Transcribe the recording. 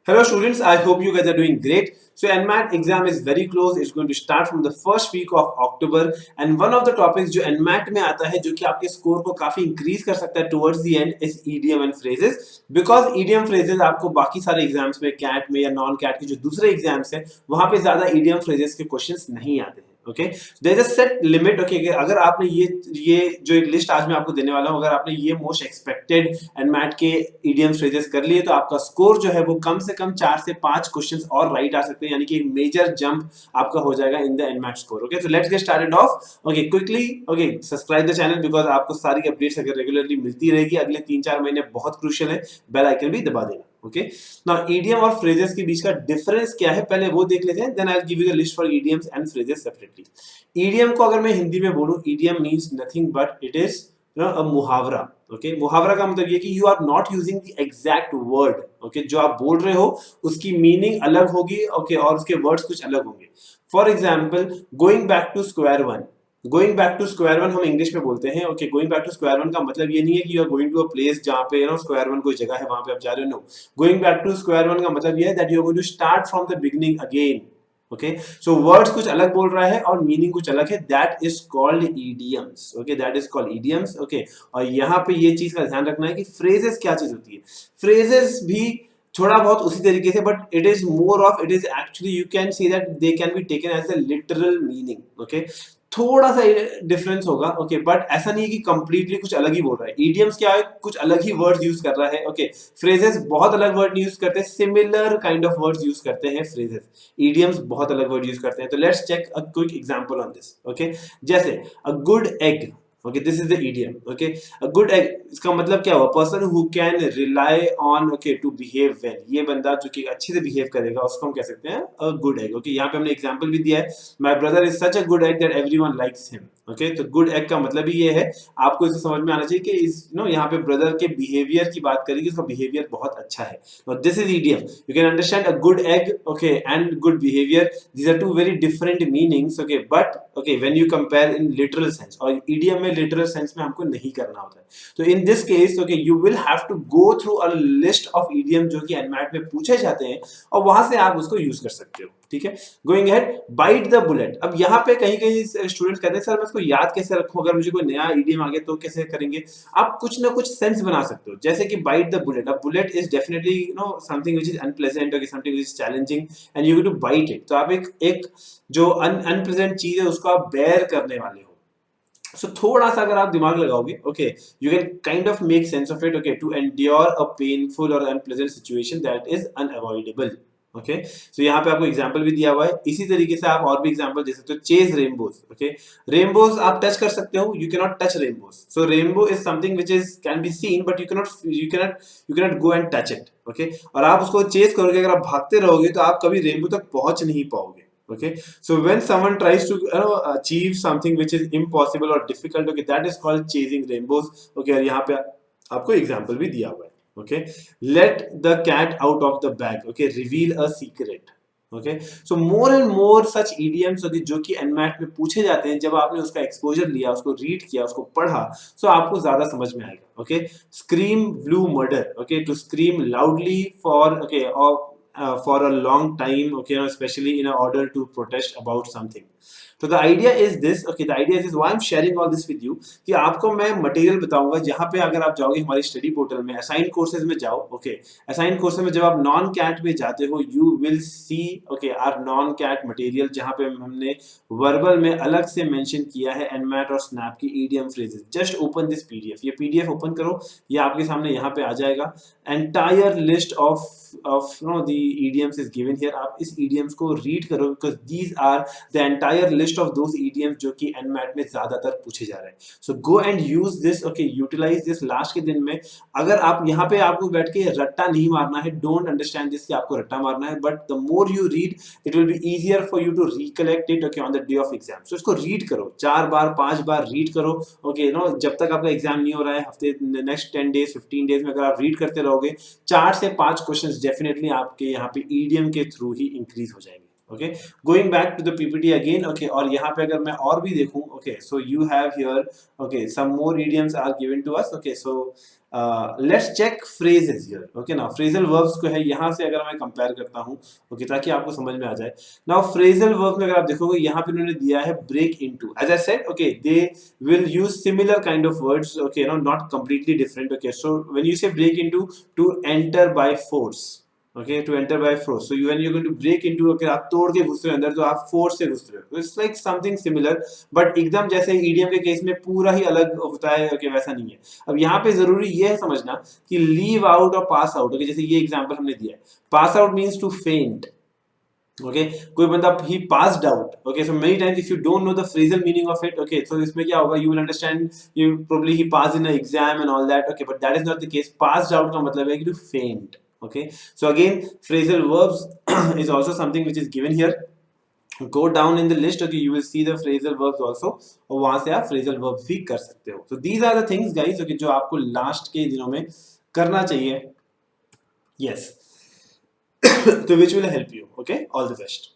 Hello students, I hope you guys are doing great. So NMAT exam is very close. It's going to start from the first week of October and one of the topics जो NMAT में आता है जो कि आपके score को काफी increase कर सकता है towards the end is idiom and phrases because idiom phrases आपको बाकी सारे एग्जाम्स में कैट में या नॉन कैट के जो दूसरे एग्जाम्स हैं वहां पे ज्यादा idiom phrases के क्वेश्चंस नहीं आते हैं. Okay there is a set limit. Okay अगर आपने ये जो एक लिस्ट आज मैं आपको देने वाला हूं अगर आपने ये मोस्ट एक्सपेक्टेड एंड मैट के इडियम्स फ्रेजेस कर लिए तो आपका स्कोर जो है वो कम से कम 4 से 5 क्वेश्चंस और राइट आ सकते हैं यानी कि एक मेजर जंप आपका हो जाएगा in the end MAT score. Okay so let's get started off. Okay quickly okay subscribe the channel because आपको सारी अपडेट्स अगर रेगुलरली मिलती रहेगी अगले 3-4 महीने बहुत क्रूशियल है. बेल आइकन भी दबा देना. ओके नाउ इडियम और फ्रेजेस के बीच का डिफरेंस क्या है पहले वो देख लेते हैं. Then I will give you the list for idioms and phrases separately. Idiom को अगर मैं हिंदी में बोलूं idiom means nothing but it is a मुहावरा. ओके मुहावरा का मतलब ये कि you are not using the exact word. Okay जो आप बोल रहे हो उसकी मीनिंग अलग होगी. ओके और उसके वर्ड्स कुछ अलग होंगे. For example going back to square one. Going back to square one हम इंग्लिश में बोलते हैं. Okay going back to square one का मतलब ये नहीं है कि you are going to a place जहां पे स्क्वायर वन कोई जगह है वहां पे आप जा रहे हो. No going back to square one का मतलब ये है that you are going to start from the beginning again. Okay so words कुछ अलग बोल रहा है और मीनिंग कुछ अलग है. That is called idioms. Okay that is called idioms. Okay और यहाँ पे ये चीज का ध्यान रखना है कि फ्रेजेस क्या चीज होती है. फ्रेजेस भी थोड़ा बहुत उसी तरीके से but it is more of it is actually you can see that they can be taken as a literal meaning. Okay थोड़ा सा डिफरेंस होगा. ओके बट ऐसा नहीं है कि कंप्लीटली कुछ अलग ही बोल रहा है. इडियम्स क्या है कुछ अलग ही वर्ड्स यूज कर रहा है. ओके फ्रेजेस बहुत अलग वर्ड यूज करते हैं. Similar kind of words use करते हैं फ्रेजेस. इडियम्स बहुत अलग वर्ड यूज करते हैं. तो let's check a quick example on this. Okay जैसे a good egg. Okay this is the idiom. Okay a good egg इसका मतलब क्या हुआ person who can rely on okay to behave well. ये बंदा जो कि अच्छे से बिहेव करेगा उसको हम कह सकते हैं अ गुड एग. ओके यहाँ पे हमने एग्जांपल भी दिया है. My brother is such a good egg that everyone likes him. Okay तो गुड एग का मतलब ही ये है. आपको इसे समझ में आना चाहिए कि इस यहाँ पे ब्रदर के बिहेवियर की बात करेंगे उसका बिहेवियर बहुत अच्छा है. This is idiom. You can understand a good egg okay and good behaviour. These are two very different meanings. Okay but okay when you compare in literal sense और idiom में literal sense में हमको नहीं करना होता है. तो in this case okay you will have to go through a list of idiom जो कि एनमैट में पूछे जाते हैं और वहां से आप उसको यूज कर सकते हो. ठीक है going ahead bite the bullet. अब यहाँ पे कहीं कहीं स्टूडेंट कहते हैं सर मैं इसको याद कैसे रखूं अगर मुझे कोई नया इडियम आ गया तो कैसे करेंगे. आप कुछ ना कुछ सेंस बना सकते हो जैसे कि बाइट द बुलेट. अब bullet is definitely something which is unpleasant और something which is challenging and you have to bite it. तो आप एक जो अनप्लेजेंट चीज है उसको आप बेयर करने वाले हो. सो थोड़ा सा अगर आप दिमाग लगाओगे okay you can kind of make sense of it. Okay to endure a painful or unpleasant situation that is unavoidable. Okay so यहाँ पे आपको एग्जांपल भी दिया हुआ है. इसी तरीके से आप और भी एग्जांपल दे सकते हो. Chase rainbows. ओके रेनबोज आप टच कर सकते हो. You can not touch rainbows. So rainbow is something which is can be seen but you can not go and touch it. Okay और आप उसको चेज करोगे अगर आप भागते रहोगे तो आप कभी रेनबो तक पहुंच नहीं पाओगे. Okay, so when someone tries to achieve something which is impossible or difficult, okay, that is called chasing rainbows. Okay, और यहाँ पे आपको एग्जांपल भी दिया हुआ है. Okay, let the cat out of the bag. Okay, reveal a secret. Okay, so more and more such idioms okay, जो कि एनमैट में पूछे जाते हैं. जब आपने उसका एक्सपोजर लिया उसको रीड किया उसको पढ़ा so आपको ज्यादा समझ में आएगा. Okay, scream blue murder. Okay, to scream loudly for okay or for a long time okay especially in order to protest about something. So the idea is this. Okay the idea is why I'm sharing all this with you कि आपको मैं material बताऊंगा जहां पे अगर आप जाओगे हमारी स्टडी पोर्टल में असाइन कोर्सेज में जाओ. ओके असाइन कोर्सेज में जब आप नॉन कैट में जाते हो you will see okay or non CAT material जहां पे हमने वर्बल में अलग से मेंशन किया है एनमैट और स्नैप की EDM phrases. Just open this PDF. ये पीडीएफ ओपन करो ये आपके सामने यहाँ पे आ जाएगा. Entire list of the idioms is given here. आप इस idioms को read करो because these are the entire list of those idioms जो कि NMAT में ज्यादातर पूछे जा रहे हैं. So go and use this. Okay, utilize this. Last के दिन में अगर आप यहाँ पे आपको बैठ के रट्टा नहीं मारना है. Don't understand this कि आपको रट्टा मारना है. But the more you read, it will be easier for you to recollect it. Okay, on the day of exam. So इसको read करो 4 बार 5 बार read करो. Okay, जब तक आपका एग्जाम नहीं हो रहा है हफ्ते नेक्स्ट 10 डेज 15 डेज में अगर आप रीड करते रहोगे 4 से 5 क्वेश्चंस डेफिनेटली आपके यहाँ पे ईडीएम के थ्रू ही इंक्रीज हो जाएंगे. Okay going back to the PPT again. Okay और यहाँ पे अगर मैं और भी देखूं okay so you have here okay some more idioms are given to us. Okay so let's check phrases here, okay ना, फ्रेजल वर्ब्स को है यहाँ से अगर मैं कंपेयर करता हूँ, ओके, ताकि आपको समझ में आ जाए। नाउ फ्रेजल वर्ब में अगर आप देखोगे यहाँ पे उन्होंने दिया है break into, as I said, okay, they will use similar kind of words, okay, not completely different, okay, so when you say break into, to enter by force, okay, to enter by force, so when you're going to break into, okay, आप तोड़ के घुस रहे हो अंदर तो आप force से घुस रहे हो, it's like something similar, but एकदम जैसे ईडीएम के केस में पूरा ही अलग होता है, ओके, वैसा नहीं है। अब यहाँ पे जरूरी ये है समझना कि लीव आउट और पास आउट, ओके, जैसे ये एग्जांपल हमने दिया है, pass out means to faint, okay, कोई बंदा he passed out, okay, so many times if you don't know the phrasal meaning of it, okay, so इसमें क्या होगा, you will understand you probably he passed in exam and all that, okay, but that is not the case. Passed out का मतलब है कि to फेंट, okay, so again phrasal verbs is also something which is given here, go down in the list, okay, you will see the phrasal verbs also, और वहां से आप phrasal verbs भी कर सकते हो। so these are the things guys, okay, जो आपको लास्ट के दिनों में करना चाहिए, yes, so which will help you, okay, all the best।